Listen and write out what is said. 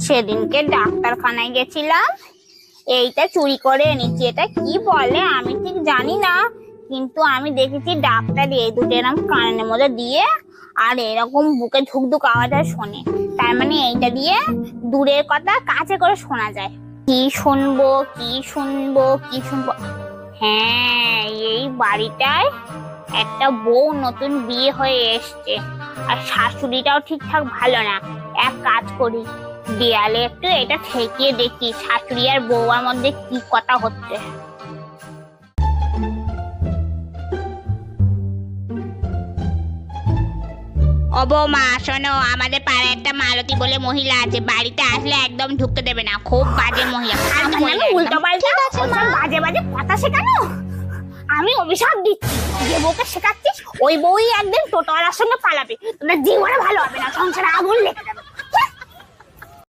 সেদিনকে ডাক্তারখানায় গেছিলাম, এইটা চুরি করে এনেছি। এটা কি বলে আমি ঠিক জানি না, কিন্তু আমি দেখেছি ডাক্তার এই দুটো এরকম কানের মধ্যে দিয়ে আর এরকম বুকে ধুকধুক আওয়াজ শোনে। তার মানে এইটা দিয়ে দূরের কথা কাছে করে শোনা যায়। কি শুনবো কি শুনবো কি শুনবো? হ্যাঁ, এই বাড়িটায় একটা বউ নতুন বিয়ে হয়ে এসছে, আর শাশুড়িটাও ঠিকঠাক ভালো না। এক কাজ করি, দেয়ালে একটু এটা ঠেকিয়ে দেখি শাশুড়ি আর বউয়ার মধ্যে কি কথা হচ্ছে। ও বৌমা শোনো, আমাদের পাড়ায় একটা মালতী বলে মহিলা আছে, বাড়িতে আসলে একদম ঢুকতে দেবে না, খুব বাজে মহিলা। উল্টো পাল্টা বাজে বাজে কথা শেখানো, আমি অভিশাপ দিচ্ছি। যে বউকে শেখাচ্ছিস ওই বউই একদিন টোটোওয়ালার সঙ্গে পালাবে, তোদের জীবনে ভালো হবে না, সংসারে আগুন লেগে যাবে।